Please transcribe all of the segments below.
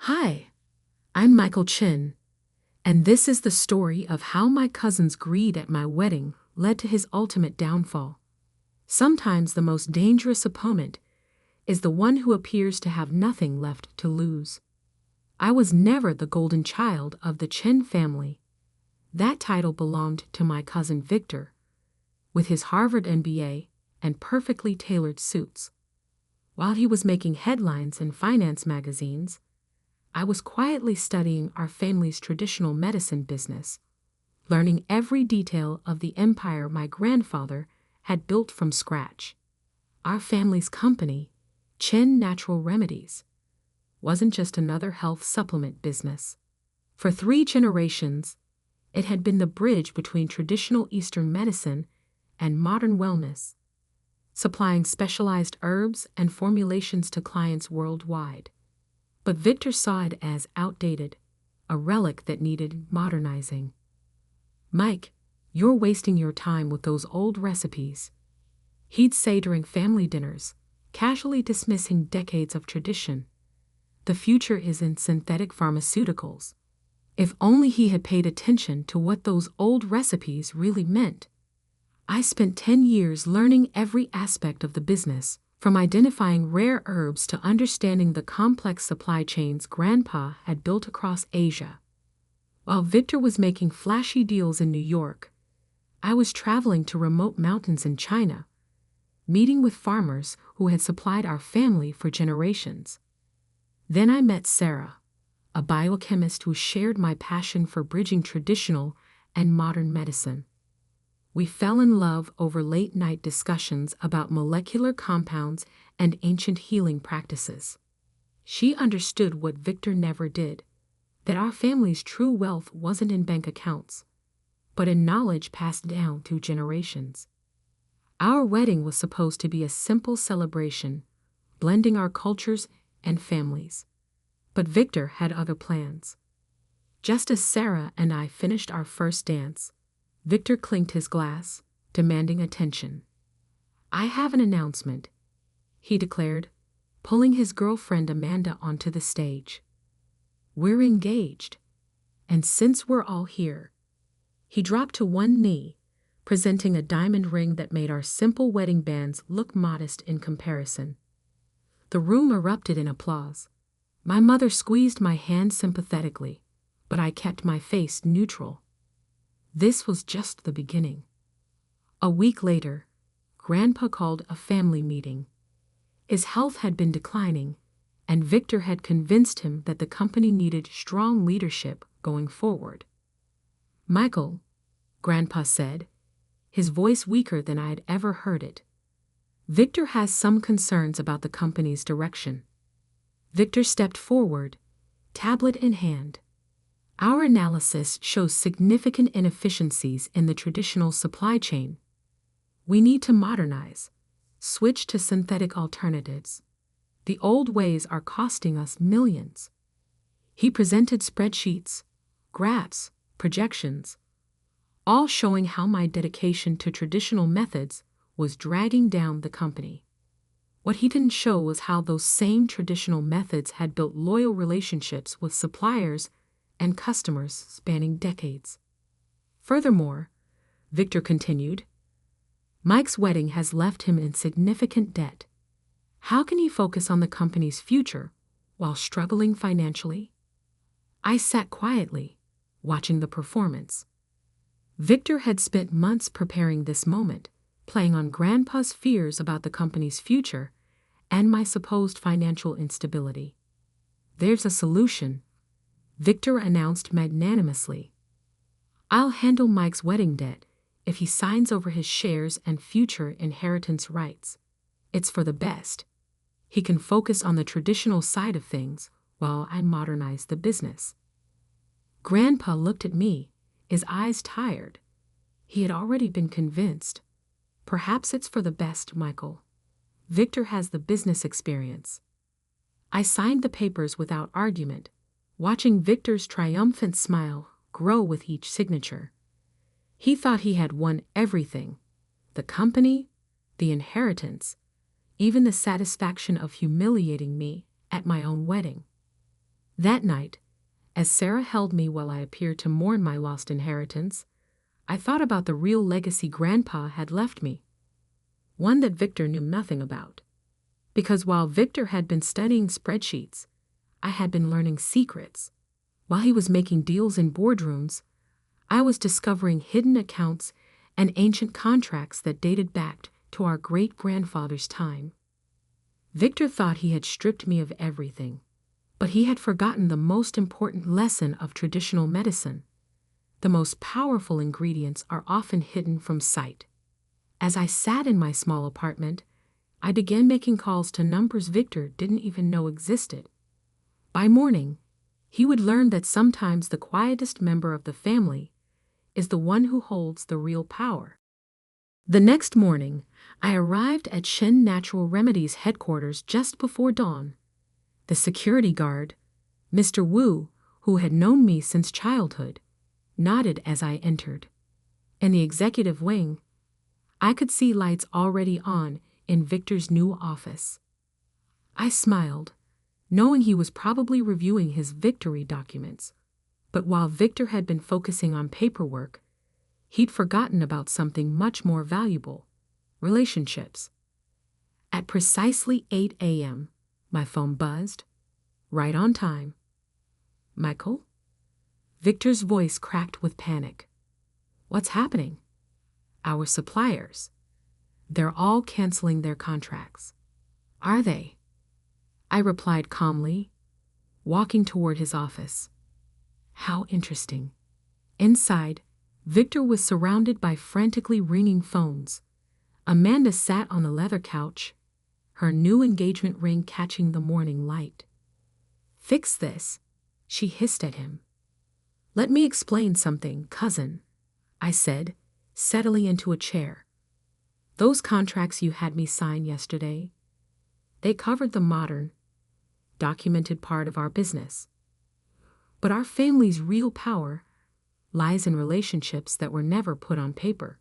Hi, I'm Michael Chen, and this is the story of how my cousin's greed at my wedding led to his ultimate downfall. Sometimes the most dangerous opponent is the one who appears to have nothing left to lose. I was never the golden child of the Chen family. That title belonged to my cousin Victor, with his Harvard MBA and perfectly tailored suits. While he was making headlines in finance magazines, I was quietly studying our family's traditional medicine business, learning every detail of the empire my grandfather had built from scratch. Our family's company, Chen Natural Remedies, wasn't just another health supplement business. For 3 generations, it had been the bridge between traditional Eastern medicine and modern wellness, supplying specialized herbs and formulations to clients worldwide. But Victor saw it as outdated, a relic that needed modernizing. "Mike, you're wasting your time with those old recipes," he'd say during family dinners, casually dismissing decades of tradition. "The future is in synthetic pharmaceuticals." If only he had paid attention to what those old recipes really meant. I spent 10 years learning every aspect of the business, from identifying rare herbs to understanding the complex supply chains Grandpa had built across Asia. While Victor was making flashy deals in New York, I was traveling to remote mountains in China, meeting with farmers who had supplied our family for generations. Then I met Sarah, a biochemist who shared my passion for bridging traditional and modern medicine. We fell in love over late-night discussions about molecular compounds and ancient healing practices. She understood what Victor never did, that our family's true wealth wasn't in bank accounts, but in knowledge passed down through generations. Our wedding was supposed to be a simple celebration, blending our cultures and families. But Victor had other plans. Just as Sarah and I finished our first dance, Victor clinked his glass, demanding attention. "I have an announcement," he declared, pulling his girlfriend Amanda onto the stage. "We're engaged, and since we're all here," he dropped to one knee, presenting a diamond ring that made our simple wedding bands look modest in comparison. The room erupted in applause. My mother squeezed my hand sympathetically, but I kept my face neutral. This was just the beginning. A week later, Grandpa called a family meeting. His health had been declining, and Victor had convinced him that the company needed strong leadership going forward. "Michael," Grandpa said, his voice weaker than I had ever heard it, "Victor has some concerns about the company's direction." Victor stepped forward, tablet in hand. "Our analysis shows significant inefficiencies in the traditional supply chain. We need to modernize, switch to synthetic alternatives. The old ways are costing us millions." He presented spreadsheets, graphs, projections, all showing how my dedication to traditional methods was dragging down the company. What he didn't show was how those same traditional methods had built loyal relationships with suppliers and customers spanning decades. Furthermore, Victor continued, "Mike's wedding has left him in significant debt. How can he focus on the company's future while struggling financially?" I sat quietly, watching the performance. Victor had spent months preparing this moment, playing on Grandpa's fears about the company's future and my supposed financial instability. "There's a solution," Victor announced magnanimously. "I'll handle Mike's wedding debt if he signs over his shares and future inheritance rights. It's for the best. He can focus on the traditional side of things while I modernize the business." Grandpa looked at me, his eyes tired. He had already been convinced. "Perhaps it's for the best, Michael. Victor has the business experience." I signed the papers without argument, watching Victor's triumphant smile grow with each signature. He thought he had won everything: the company, the inheritance, even the satisfaction of humiliating me at my own wedding. That night, as Sarah held me while I appeared to mourn my lost inheritance, I thought about the real legacy Grandpa had left me, one that Victor knew nothing about. Because while Victor had been studying spreadsheets, I had been learning secrets. While he was making deals in boardrooms, I was discovering hidden accounts and ancient contracts that dated back to our great-grandfather's time. Victor thought he had stripped me of everything, but he had forgotten the most important lesson of traditional medicine. The most powerful ingredients are often hidden from sight. As I sat in my small apartment, I began making calls to numbers Victor didn't even know existed. By morning, he would learn that sometimes the quietest member of the family is the one who holds the real power. The next morning, I arrived at Chen Natural Remedies headquarters just before dawn. The security guard, Mr. Wu, who had known me since childhood, nodded as I entered. In the executive wing, I could see lights already on in Victor's new office. I smiled, knowing he was probably reviewing his victory documents. But while Victor had been focusing on paperwork, he'd forgotten about something much more valuable: relationships. At precisely 8 a.m., my phone buzzed, right on time. "Michael?" Victor's voice cracked with panic. "What's happening?" "Our suppliers. They're all canceling their contracts." "Are they?" I replied calmly, walking toward his office. How interesting. Inside, Victor was surrounded by frantically ringing phones. Amanda sat on the leather couch, her new engagement ring catching the morning light. "Fix this," she hissed at him. "Let me explain something, cousin," I said, settling into a chair. "Those contracts you had me sign yesterday, they covered the modern, documented part of our business. But our family's real power lies in relationships that were never put on paper."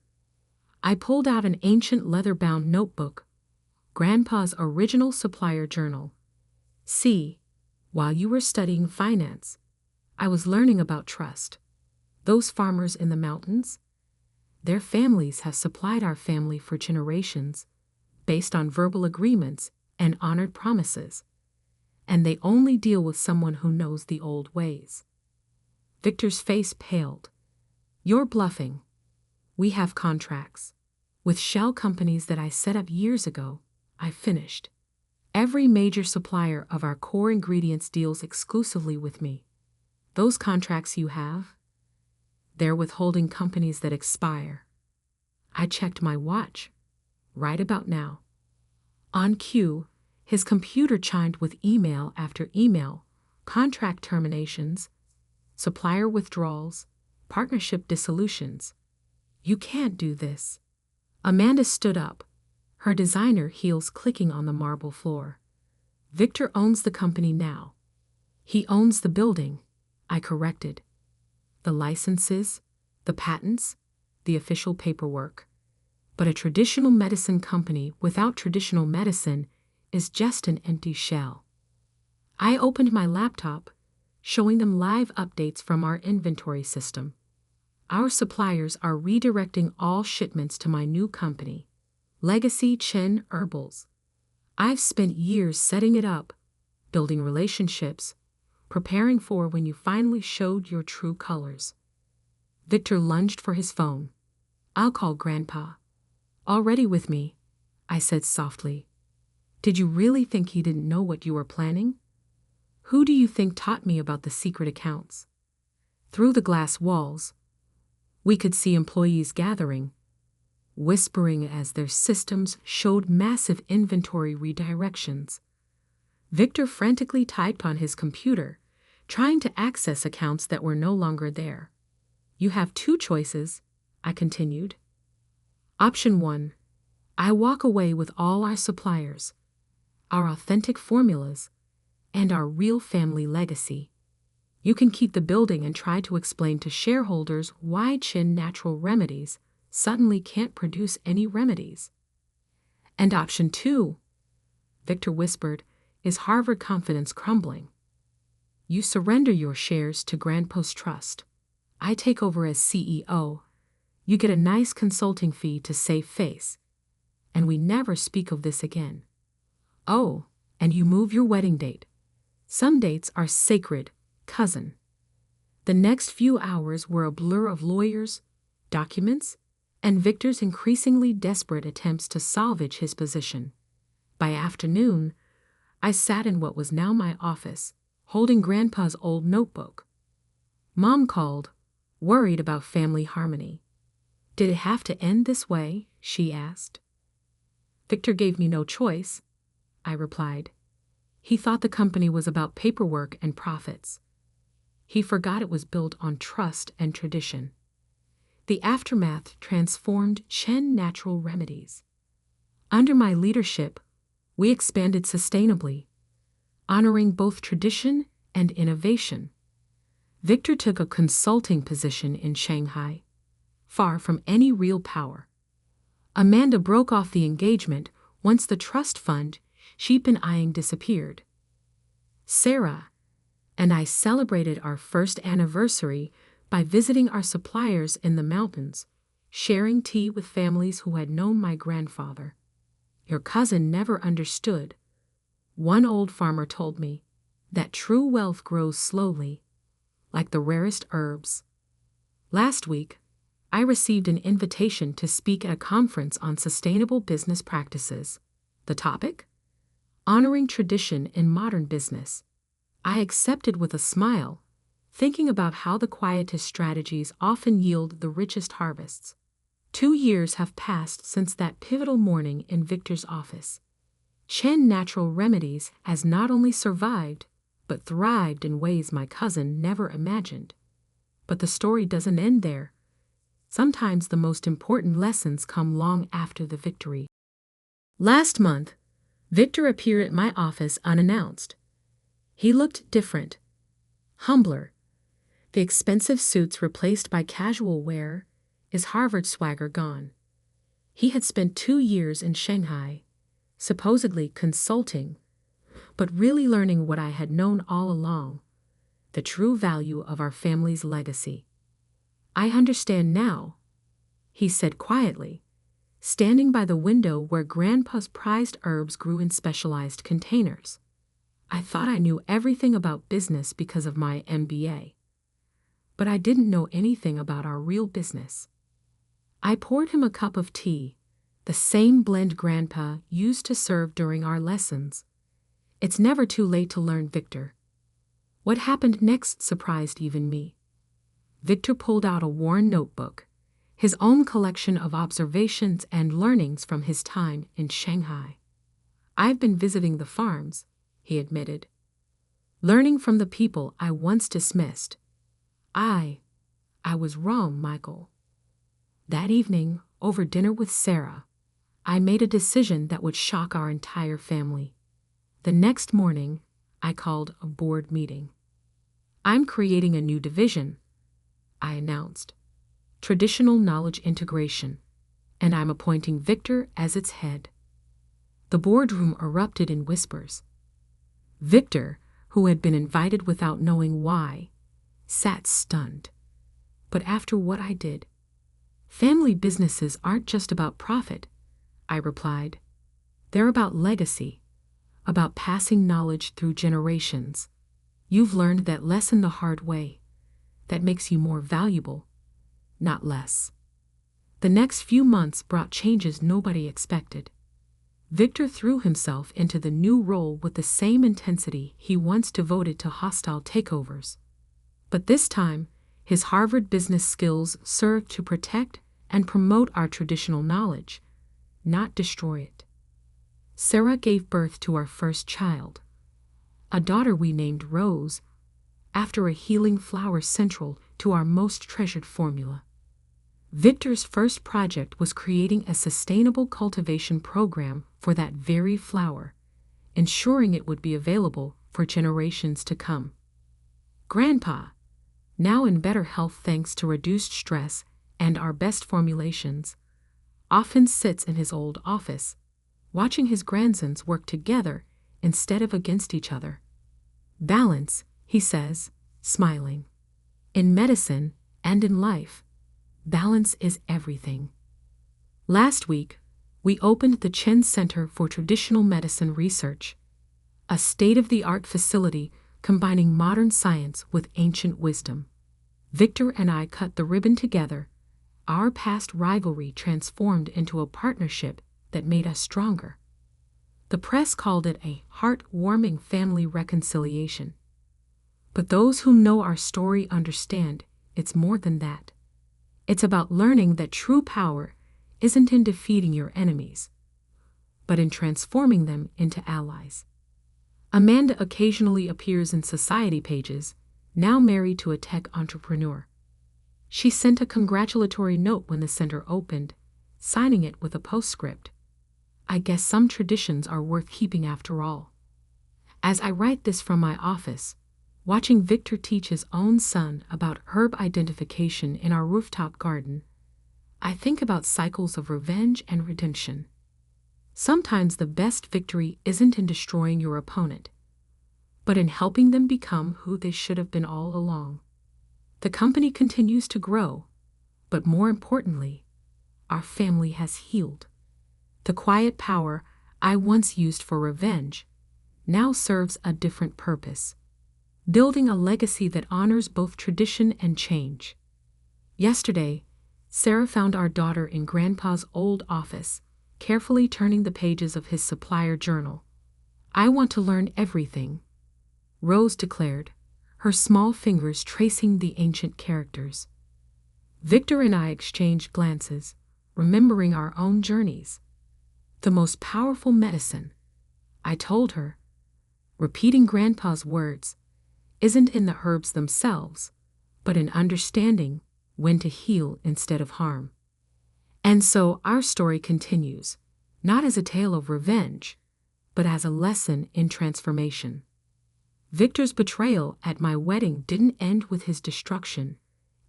I pulled out an ancient leather-bound notebook, Grandpa's original supplier journal. "See, while you were studying finance, I was learning about trust. Those farmers in the mountains, their families have supplied our family for generations, based on verbal agreements and honored promises. And they only deal with someone who knows the old ways." Victor's face paled. "You're bluffing. We have contracts with shell companies that I set up years ago," I finished. "Every major supplier of our core ingredients deals exclusively with me. Those contracts you have, they're with holding companies that expire." I checked my watch. Right about now. On cue, his computer chimed with email after email: contract terminations, supplier withdrawals, partnership dissolutions. "You can't do this." Amanda stood up, her designer heels clicking on the marble floor. "Victor owns the company now." "He owns the building," I corrected. "The licenses, the patents, the official paperwork. But a traditional medicine company without traditional medicine is just an empty shell." I opened my laptop, showing them live updates from our inventory system. "Our suppliers are redirecting all shipments to my new company, Legacy Chen Herbals. I've spent years setting it up, building relationships, preparing for when you finally showed your true colors." Victor lunged for his phone. "I'll call Grandpa." "Already with me," I said softly. "Did you really think he didn't know what you were planning? Who do you think taught me about the secret accounts?" Through the glass walls, we could see employees gathering, whispering as their systems showed massive inventory redirections. Victor frantically typed on his computer, trying to access accounts that were no longer there. "You have two choices," I continued. "Option 1, I walk away with all our suppliers, our authentic formulas, and our real family legacy. You can keep the building and try to explain to shareholders why Chen Natural Remedies suddenly can't produce any remedies." "And option 2, Victor whispered, his Harvard confidence crumbling. You surrender your shares to Grandpa's trust. I take over as CEO. You get a nice consulting fee to save face. And we never speak of this again. Oh, and you move your wedding date. Some dates are sacred, cousin. The next few hours were a blur of lawyers, documents, and Victor's increasingly desperate attempts to salvage his position. By afternoon, I sat in what was now my office, holding Grandpa's old notebook. Mom called, worried about family harmony. Did it have to end this way? She asked. Victor gave me no choice, I replied. He thought the company was about paperwork and profits. He forgot it was built on trust and tradition. The aftermath transformed Chen Natural Remedies. Under my leadership, we expanded sustainably, honoring both tradition and innovation. Victor took a consulting position in Shanghai, far from any real power. Amanda broke off the engagement once the trust fund she'd been eyeing disappeared. Sarah and I celebrated our first anniversary by visiting our suppliers in the mountains, sharing tea with families who had known my grandfather. Your cousin never understood. One old farmer told me that true wealth grows slowly, like the rarest herbs. Last week, I received an invitation to speak at a conference on sustainable business practices. The topic? Honoring tradition in modern business. I accepted with a smile, thinking about how the quietest strategies often yield the richest harvests. 2 years have passed since that pivotal morning in Victor's office. Chen Natural Remedies has not only survived, but thrived in ways my cousin never imagined. But the story doesn't end there. Sometimes the most important lessons come long after the victory. Last month, Victor appeared at my office unannounced. He looked different, humbler. The expensive suits replaced by casual wear, his Harvard swagger gone. He had spent 2 years in Shanghai, supposedly consulting, but really learning what I had known all along, the true value of our family's legacy. I understand now, he said quietly, standing by the window where Grandpa's prized herbs grew in specialized containers. I thought I knew everything about business because of my MBA, but I didn't know anything about our real business. I poured him a cup of tea, the same blend Grandpa used to serve during our lessons. It's never too late to learn, Victor. What happened next surprised even me. Victor pulled out a worn notebook, his own collection of observations and learnings from his time in Shanghai. I've been visiting the farms, he admitted, learning from the people I once dismissed. I was wrong, Michael. That evening, over dinner with Sarah, I made a decision that would shock our entire family. The next morning, I called a board meeting. I'm creating a new division, I announced, Traditional Knowledge Integration, and I'm appointing Victor as its head. The boardroom erupted in whispers. Victor, who had been invited without knowing why, sat stunned. But after what I did, family businesses aren't just about profit, I replied. They're about legacy, about passing knowledge through generations. You've learned that lesson the hard way. That makes you more valuable, not less. The next few months brought changes nobody expected. Victor threw himself into the new role with the same intensity he once devoted to hostile takeovers. But this time, his Harvard business skills served to protect and promote our traditional knowledge, not destroy it. Sarah gave birth to our first child, a daughter we named Rose, after a healing flower central to our most treasured formula. Victor's first project was creating a sustainable cultivation program for that very flower, ensuring it would be available for generations to come. Grandpa, now in better health thanks to reduced stress and our best formulations, often sits in his old office, watching his grandsons work together instead of against each other. Balance, he says, smiling. In medicine and in life, balance is everything. Last week, we opened the Chen Center for Traditional Medicine Research, a state-of-the-art facility combining modern science with ancient wisdom. Victor and I cut the ribbon together, our past rivalry transformed into a partnership that made us stronger. The press called it a heart-warming family reconciliation. But those who know our story understand it's more than that. It's about learning that true power isn't in defeating your enemies, but in transforming them into allies. Amanda occasionally appears in society pages, now married to a tech entrepreneur. She sent a congratulatory note when the center opened, signing it with a postscript. I guess some traditions are worth keeping after all. As I write this from my office, watching Victor teach his own son about herb identification in our rooftop garden, I think about cycles of revenge and redemption. Sometimes the best victory isn't in destroying your opponent, but in helping them become who they should have been all along. The company continues to grow, but more importantly, our family has healed. The quiet power I once used for revenge now serves a different purpose, building a legacy that honors both tradition and change. Yesterday, Sarah found our daughter in Grandpa's old office, carefully turning the pages of his supplier journal. I want to learn everything, Rose declared, her small fingers tracing the ancient characters. Victor and I exchanged glances, remembering our own journeys. The most powerful medicine, I told her, repeating Grandpa's words, isn't in the herbs themselves, but in understanding when to heal instead of harm. And so our story continues, not as a tale of revenge, but as a lesson in transformation. Victor's betrayal at my wedding didn't end with his destruction,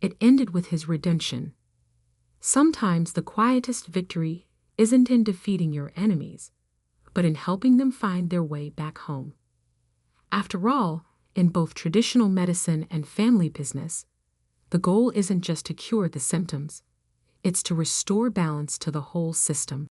it ended with his redemption. Sometimes the quietest victory isn't in defeating your enemies, but in helping them find their way back home. After all, in both traditional medicine and family business, the goal isn't just to cure the symptoms, it's to restore balance to the whole system.